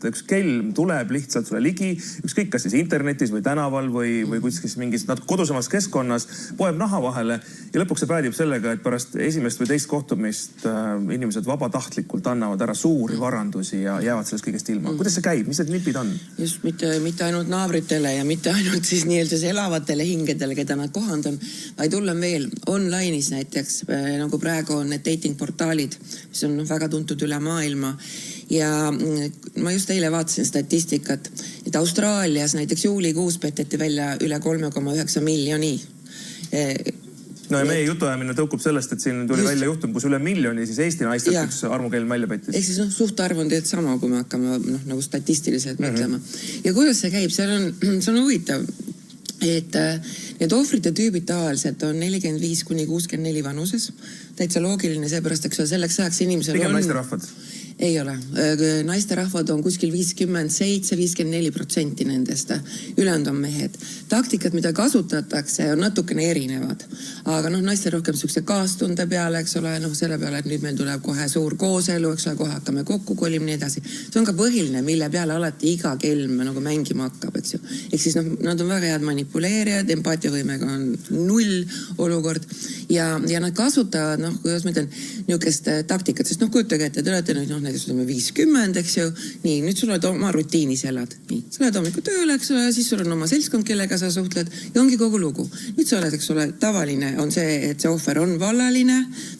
et üks kelm tuleb lihtsalt sulle ligi, ükskõik kas siis internetis või tänaval või kuskil mingis natuke kodusemas keskkonnas, poeb naha vahele ja lõpuks see päädib sellega, et pärast esimest või teist kohtumist inimesed vabatahtlikult annavad ära suuri varandusi ja jäävad sellest kõigest ilma. Kuidas see käib? Mis need nipid on? Just mitte ainult naabritele ja mitte ainult siis nii-öelda elavatele hingedele, keda nad kohandan, vaid hullem veel online'is näiteks, nagu praegu on need dating-portaalid, mis on väga tuntud üle maailma. Ja ma just eile vaatasin statistikat, et Austraalias näiteks juulikuus peteti välja üle 3,9 miljoni. No ja meie jutuajamine tõukub sellest, et siin tuli välja juhtum, kus üle miljoni siis Eesti naistelt üks armukeelm välja pettis. Ehk siis suhtarv on tegelikult sama, kui me hakkame nagu statistiliselt mõtlema. Ja kuidas see käib? See on huvitav, et need ohvrite tüübid tavaliselt on 45-64 vanuses. Täitsa loogiline seepärast, eks selleks ajaks inimesel Pigem naisterahvad? Ei ole. Naisterahvad on kuskil 57-54% nendest. Ülejäänud on mehed. Taktikad, mida kasutatakse, on natukene erinevad. Aga naiste rohkem sükse kaastunde peale, eks ole, selle peale, et nüüd meil tuleb kohe suur kooselu, eks ole, kohe hakkame kokku kolima nii edasi. See on ka põhiline, mille peale alati iga kelm nagu mängima hakkab, eks ju. Ehk siis nad on väga head manipuleerijad, empaatiavõimega on 0 olukord ja nad kasutavad, kuidas ma ütlen, niisugust taktikat, sest kujutage ette, te olete näiteks 50, eks ju, nii, nüüd sul oled oma rutiinis elad, nii, sa oled hommikul tööle, eks ole, siis sul on oma seltskond, kellega sa suhtled ja ongi kogu lugu. Nüüd sa oled, eks ole, tavaline on see, et see ohver on vallaline,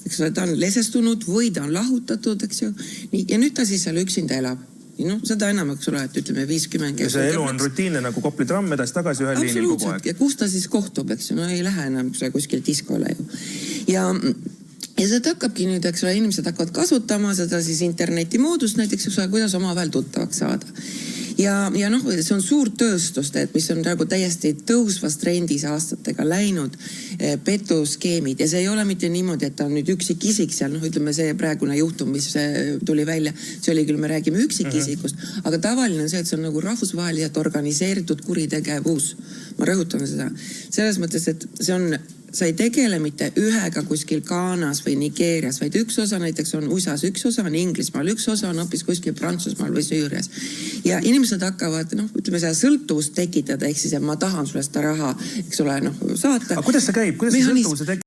eks ole, ta on lesestunud või ta on lahutatud, eks ju, nii, ja nüüd ta siis seal üksinda elab. Seda enam, eks ole, et ütleme 50. Ja see elu on rutiinne nagu koplitramm edasi tagasi ühel liinil kogu aeg. Ja kus ta siis kohtub, eks ju, ei lähe enam kuskil diskole ju. Ja see hakkabki nüüd, eks ole, inimesed hakkavad kasutama seda siis interneti moodust näiteks, kuidas omavahel tuttavaks saada. Ja see on suur tööstust, mis on nagu täiesti tõusvas trendis aastatega läinud petuskeemid. Ja see ei ole mitte niimoodi, et ta on nüüd üksikisik seal, ütleme see praegune juhtum, mis tuli välja, see oli küll, me räägime üksikisikust, aga tavaline on see, et see on nagu rahvusvaheliselt organiseeritud kuritegevus. Ma rõhutan seda. Selles mõttes, et see on sa ei tegele mitte ühega kuskil Ghanas või Nigeerias, vaid üks osa näiteks on USAs, üks osa on Inglismaal, üks osa on hoopis kuskil Prantsusmaal või Süürias. Ja inimesed hakkavad, ütleme seda sõltuvust tekitada, ehk siis, et ma tahan sulle seda raha, eks ole, saata. Aga kuidas see käib? Kuidas see sõltuvuse tekib?